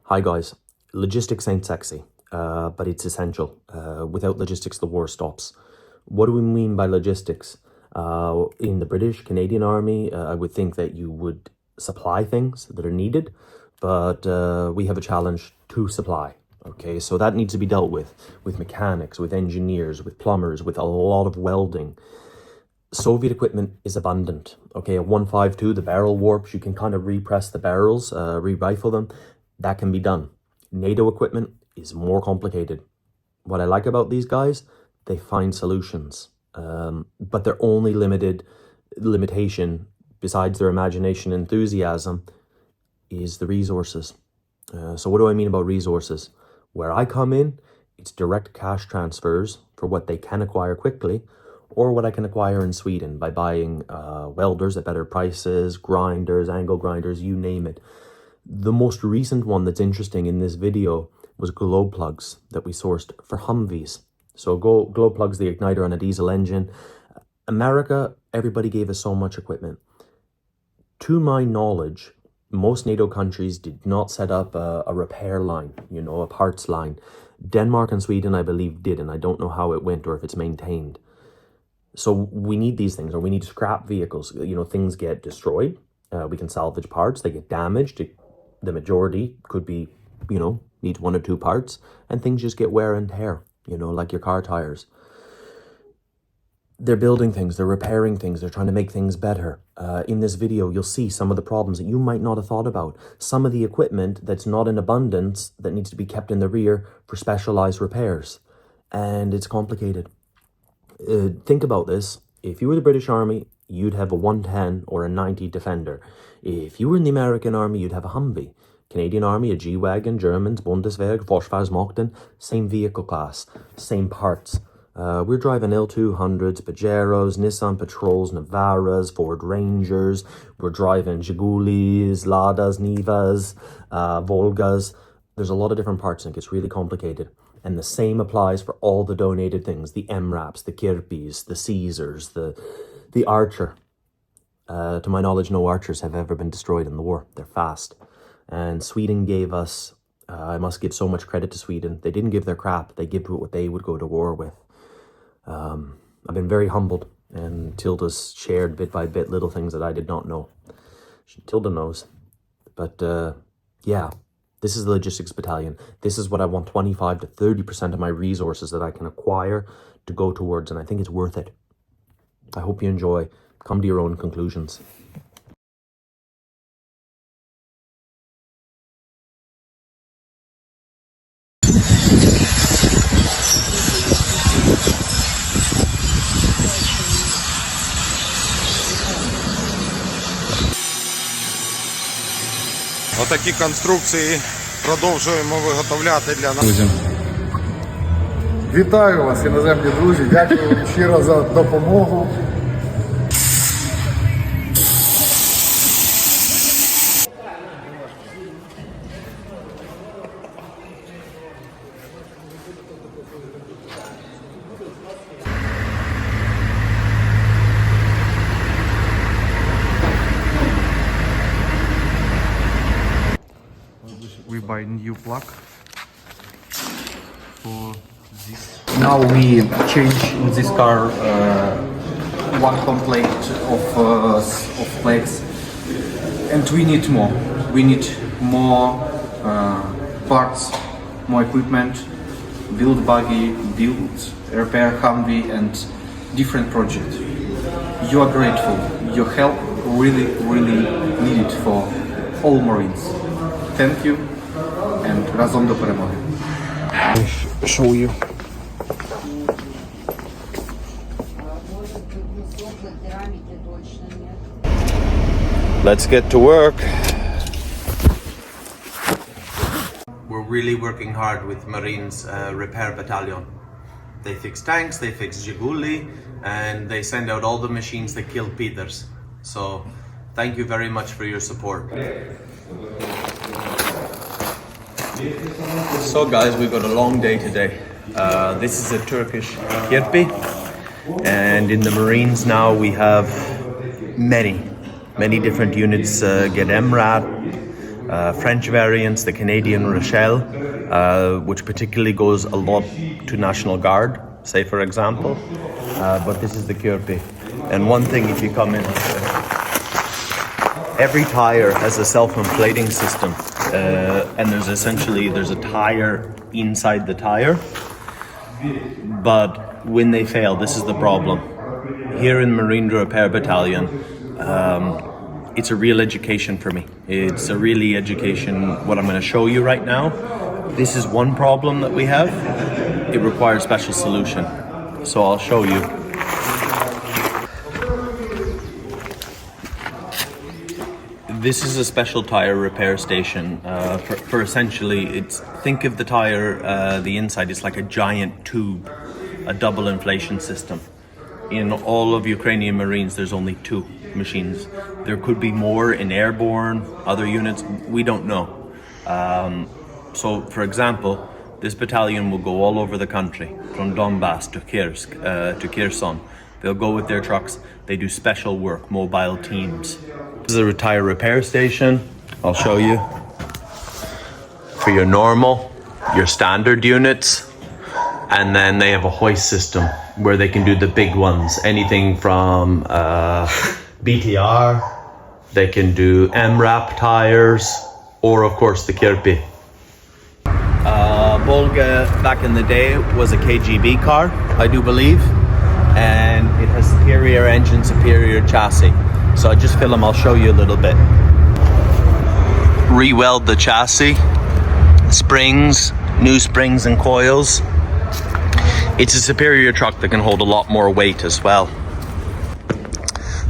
Hi guys, logistics ain't sexy, but it's essential. Without logistics, the war stops. What do we mean by logistics? In the British, Canadian Army, I would think that you would supply things that are needed, but we have a challenge to supply. Okay, so that needs to be dealt with mechanics, with engineers, with plumbers, with a lot of welding. Soviet equipment is abundant. Okay, a 152, the barrel warps, you can kind of repress the barrels, re-rifle them. That can be done. NATO equipment is more complicated. What I like about these guys, they find solutions. But their only limitation, besides their imagination and enthusiasm, is the resources. So what do I mean about resources? Where I come in, it's direct cash transfers for what they can acquire quickly, or what I can acquire in Sweden by buying welders at better prices, grinders, angle grinders, you name it. The most recent one that's interesting in this video was glow plugs that we sourced for Humvees. So glow plugs, the igniter on a diesel engine. America, everybody gave us so much equipment. To my knowledge, most NATO countries did not set up a repair line, a parts line. Denmark and Sweden, I believe, did, and I don't know how it went or if it's maintained. So we need these things, or we need scrap vehicles. Things get destroyed. We can salvage parts. They get damaged. The majority could be, needs 1 or 2 parts, and things just get wear and tear, like your car tires. They're building things, they're repairing things, they're trying to make things better. In this video, you'll see some of the problems that you might not have thought about. Some of the equipment that's not in abundance that needs to be kept in the rear for specialized repairs. And it's complicated. Think about this. If you were the British Army, you'd have a 110 or a 90 Defender. If you were in the American Army, you'd have a Humvee. Canadian Army, a G-Wagon, Germans, Bundeswehr, Forsvarsmakten, same vehicle class, same parts. We're driving L200s, Pajeros, Nissan Patrols, Navaras, Ford Rangers. We're driving Zhigulis, Ladas, Nivas, Volgas. There's a lot of different parts and it gets really complicated. And the same applies for all the donated things, the MRAPs, the Kirpis, the Caesars, the Archer. To my knowledge, no Archers have ever been destroyed in the war. They're fast. And Sweden gave us, I must give so much credit to Sweden. They didn't give their crap. They gave what they would go to war with. I've been very humbled, and Tilda's shared bit by bit little things that I did not know. Tilda knows. But yeah, this is the logistics battalion. This is what I want 25 to 30% of my resources that I can acquire to go towards, and I think it's worth it. I hope you enjoy. Come to your own conclusions. Отакі конструкції продовжуємо виготовляти для нас. Вітаю вас, іноземні друзі, дякую вам щиро за допомогу. We buy new plug for this. Now we change in this car one complete of plates, and we need more. We need more parts, more equipment, build buggy, build repair Humvee, and different projects. You are grateful. Your help really needed for all Marines. Thank you, and разом до перемоги. Show you. Let's get to work. We're really working hard with Marines Repair Battalion. They fix tanks, they fix Zhiguli, and they send out all the machines that killed Peters. So thank you very much for your support. So guys, we've got a long day today. This is a Turkish kirpi, and in the Marines now we have many different units get MRAP, French variants, the Canadian Rochelle, which particularly goes a lot to National Guard, say for example. But this is the Kirpi. And one thing, if you come in, every tire has a self-inflating system, and there's a tire inside the tire. But when they fail, this is the problem. Here in Marine Repair Battalion, it's a real education for me. It's a really education, what I'm going to show you right now. This is one problem that we have. It requires special solution. So I'll show you. This is a special tire repair station for essentially, think of the tire, the inside is like a giant tube, a double inflation system. In all of Ukrainian Marines, there's only 2 machines. There could be more in airborne, other units, we don't know. So for example, this battalion will go all over the country, from Donbass to Kursk, to Kherson. They'll go with their trucks, they do special work, mobile teams. This is a tire repair station, I'll show you. For your normal, your standard units, and then they have a hoist system where they can do the big ones, anything from BTR, they can do MRAP tires, or of course the Kirpi. Volga back in the day was a KGB car, I do believe, and it has superior engine, superior chassis. So I just film, I'll show you a little bit. Re-weld the chassis, springs, new springs and coils. It's a superior truck that can hold a lot more weight as well.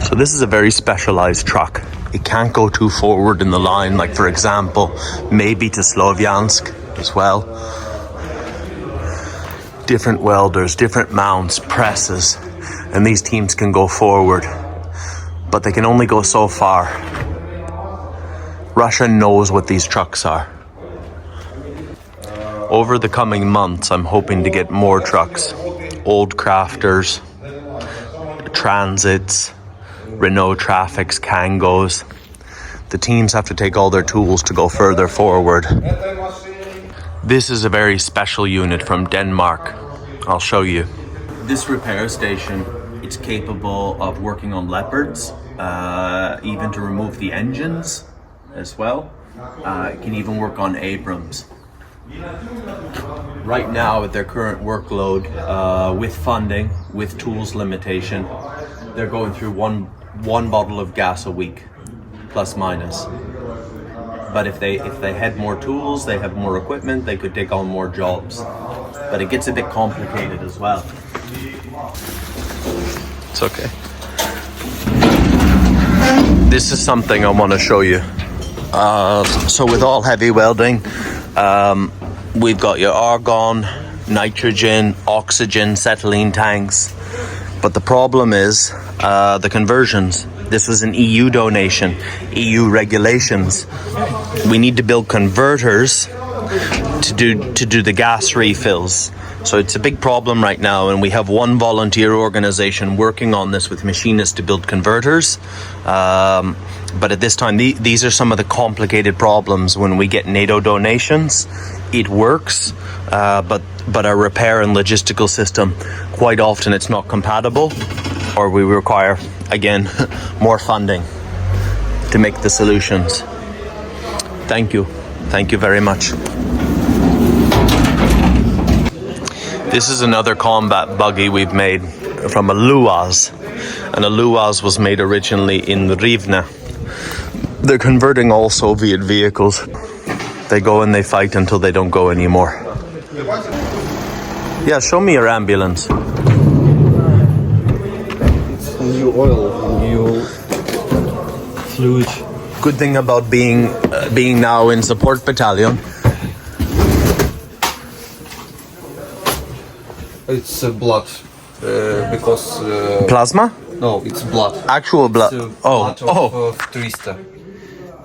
So this is a very specialized truck. It can't go too forward in the line, like for example, maybe to Slovyansk as well. Different welders, different mounts, presses, and these teams can go forward, but they can only go so far. Russia knows what these trucks are. Over the coming months, I'm hoping to get more trucks, old crafters, transits, Renault Trafics, Kangos. The teams have to take all their tools to go further forward. This is a very special unit from Denmark. I'll show you. This repair station, it's capable of working on Leopards, even to remove the engines as well. It can even work on Abrams. Right now, with their current workload, with funding, with tools limitation, they're going through one bottle of gas a week, plus minus. But if they had more tools, they have more equipment, they could take on more jobs. But it gets a bit complicated as well. It's okay. This is something I want to show you. So with all heavy welding, we've got your argon, nitrogen, oxygen, acetylene tanks. But the problem is the conversions. This was an EU donation, EU regulations. We need to build converters to do the gas refills. So it's a big problem right now, and we have one volunteer organization working on this with machinists to build converters. But at this time, these are some of the complicated problems when we get NATO donations. It works, but our repair and logistical system, quite often it's not compatible, or we require, again, more funding to make the solutions. Thank you. Thank you very much. This is another combat buggy we've made from a Luaz. And a Luaz was made originally in Rivne. They're converting all Soviet vehicles. They go and they fight until they don't go anymore. Yeah, show me your ambulance. It's new oil, new fluid. Good thing about being now in support battalion. It's blood because Plasma? no, it's blood. Actual blood. It's blood of Twista.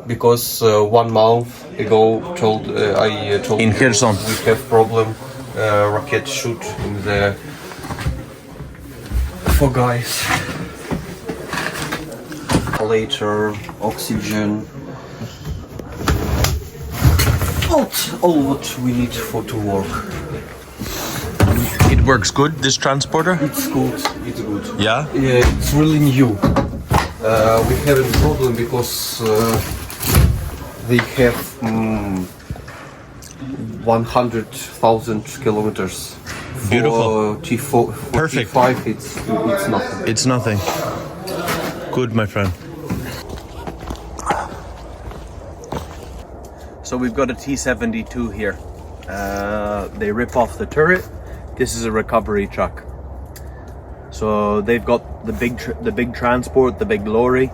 Because 1 month ago, I told In you Kherson. we have problem. Rocket shoot in the 4 guys. Later, oxygen. all what we need for to work. It works good, this transporter? It's good. It's good. Yeah? Yeah, it's really new. We have a problem because they have 100,000 kilometers. Beautiful. For T4, for Perfect. T5, it's nothing. It's nothing. Good, my friend. So we've got a T72 here. They rip off the turret. This is a recovery truck. So they've got the big transport, the big lorry.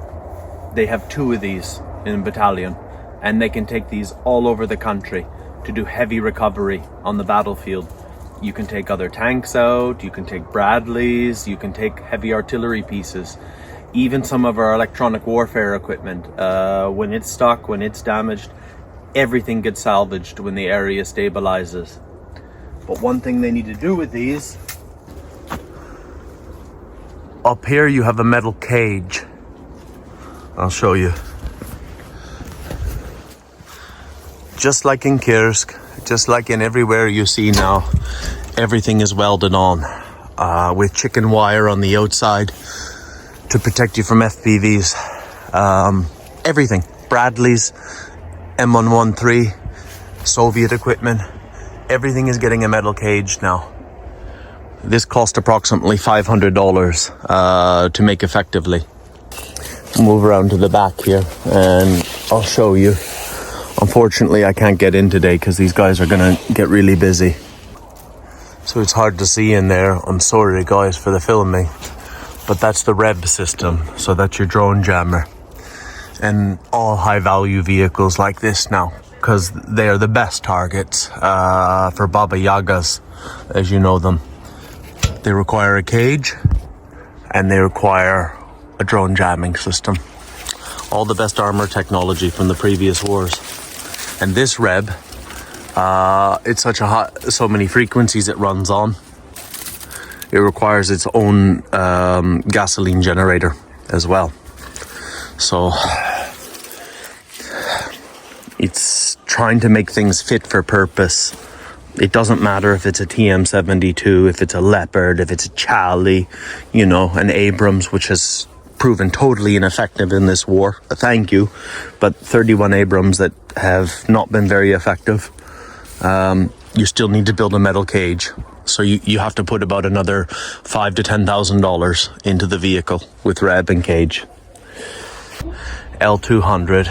They have 2 of these in a battalion, and they can take these all over the country to do heavy recovery on the battlefield. You can take other tanks out, you can take Bradleys, you can take heavy artillery pieces, even some of our electronic warfare equipment. When it's stuck, when it's damaged, everything gets salvaged when the area stabilizes. But one thing they need to do with these, up here you have a metal cage. I'll show you. Just like in Kursk, just like in everywhere you see now, everything is welded on with chicken wire on the outside to protect you from FPVs. Everything, Bradleys, M113, Soviet equipment, everything is getting a metal cage now. This cost approximately $500 to make effectively. Move around to the back here and I'll show you. Unfortunately, I can't get in today because these guys are gonna get really busy. So it's hard to see in there. I'm sorry guys for the filming, but that's the REB system. So that's your drone jammer. And all high value vehicles like this now, because they are the best targets for Baba Yagas, as you know them. They require a cage and they require a drone jamming system. All the best armor technology from the previous wars. And this REB, it's so many frequencies it runs on. It requires its own gasoline generator as well. So it's trying to make things fit for purpose. It doesn't matter if it's a TM72, if it's a Leopard, if it's a Charlie, you know, an Abrams, which has proven totally ineffective in this war. Thank you. But 31 Abrams that have not been very effective. You still need to build a metal cage. So you have to put about another $5,000 to $10,000 into the vehicle with REB and cage. L200.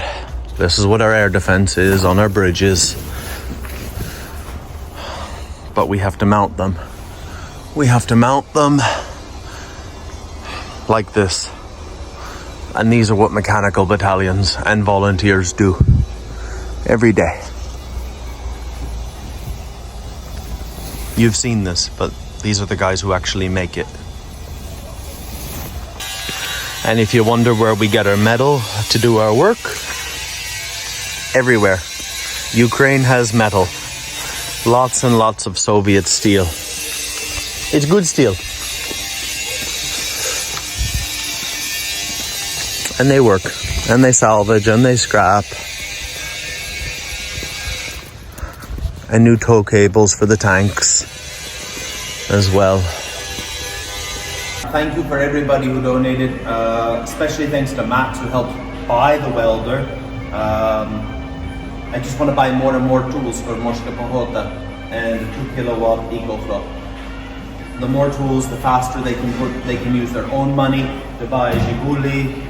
This is what our air defense is on our bridges. But we have to mount them. We have to mount them like this. And these are what mechanical battalions and volunteers do every day. You've seen this, but these are the guys who actually make it. And if you wonder where we get our metal to do our work, everywhere. Ukraine has metal. Lots and lots of Soviet steel. It's good steel. And they work, and they salvage, and they scrap. And new tow cables for the tanks as well. Thank you for everybody who donated, especially thanks to Matt who helped buy the welder. I just want to buy more and more tools for Moshka Pahota and the 2 kilowatt EcoFlow. The more tools, the faster they can use their own money to buy Zhiguli,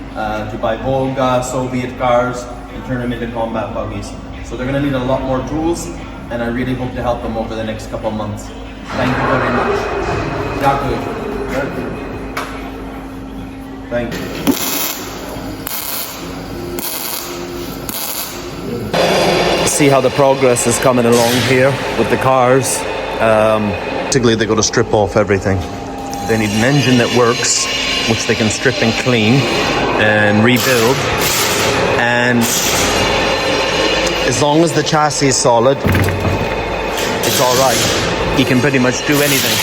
to buy Volga, Soviet cars, and turn them into combat buggies. So they're going to need a lot more tools, and I really hope to help them over the next couple of months. Thank you very much. Дякую. Thank you. See how the progress is coming along here with the cars. Basically, they got to strip off everything. They need an engine that works, which they can strip and clean and rebuild. And as long as the chassis is solid, it's all right. You can pretty much do anything.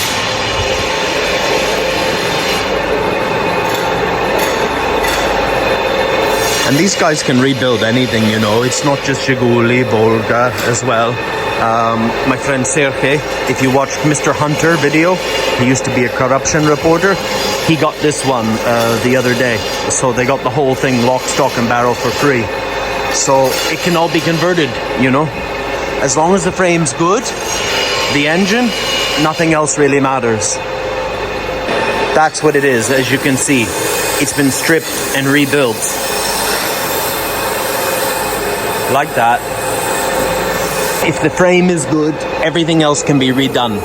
And these guys can rebuild anything, you know. It's not just Zhiguli, Volga as well. My friend Sergey, if you watched Mr. Hunter video, he used to be a corruption reporter. He got this one the other day. So they got the whole thing lock, stock and barrel for free. So it can all be converted, you know. As long as the frame's good, the engine, nothing else really matters. That's what it is, as you can see. It's been stripped and rebuilt. Like that. If the frame is good, everything else can be redone.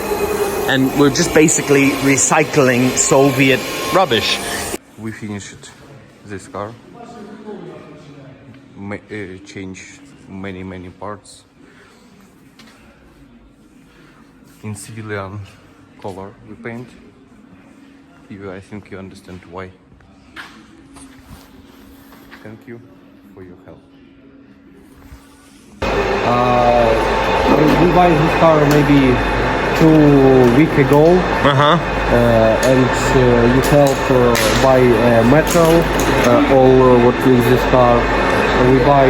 And we're just basically recycling Soviet rubbish. We finished this car. Change many parts in civilian color. We paint. I think you understand why. Thank you for your help. We buy this car maybe 2 weeks ago, and you help buy metal, all what is this car. We buy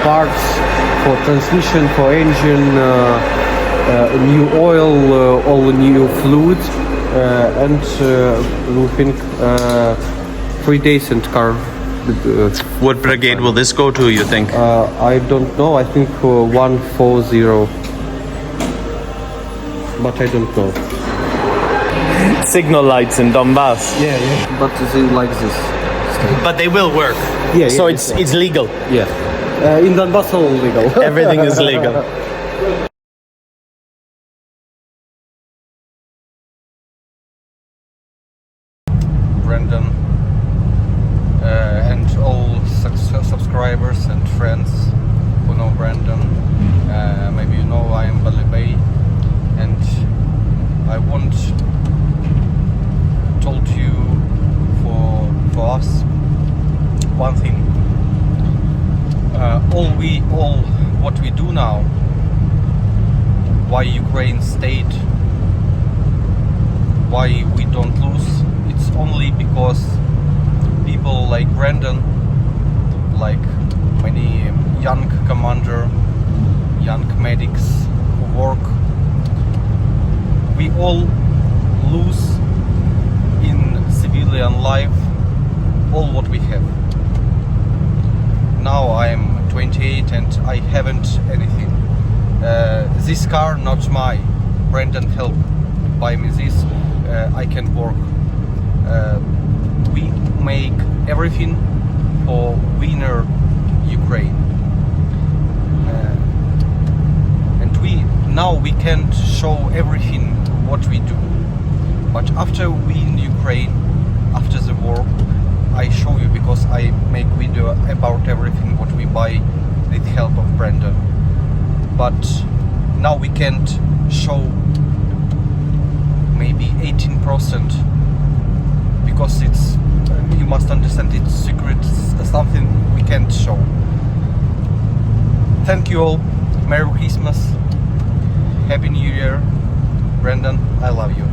parts for transmission, for engine, new oil, all new fluids, and we think 3 days and car. What brigade will this go to, you think? I don't know. I think 140, but I don't know. Signal lights in Donbass. Yeah. But they like this. But they will work. Yeah. So it's legal. Yeah. In Donbass, all legal. Everything is legal. Brandon and all subscribers and friends who know Brandon. Maybe you know I am Balibay, and I want told you for us one thing. All what we do now, why Ukraine stayed, why we don't lose, it's only because people like Brandon, like many young commander, young medics who work, we all lose in civilian life all what we have. Now I am 28 and I haven't anything. This car not my. Brandon helped buy me this. I can work. We make everything for winner Ukraine. And we can't show everything what we do. But after we in Ukraine, after the war, I show you because I make video about everything what we buy with help of Brandon. But now we can't show maybe 18% because it's, you must understand, it's secret, something we can't show. Thank you all. Merry Christmas. Happy New Year. Brandon, I love you.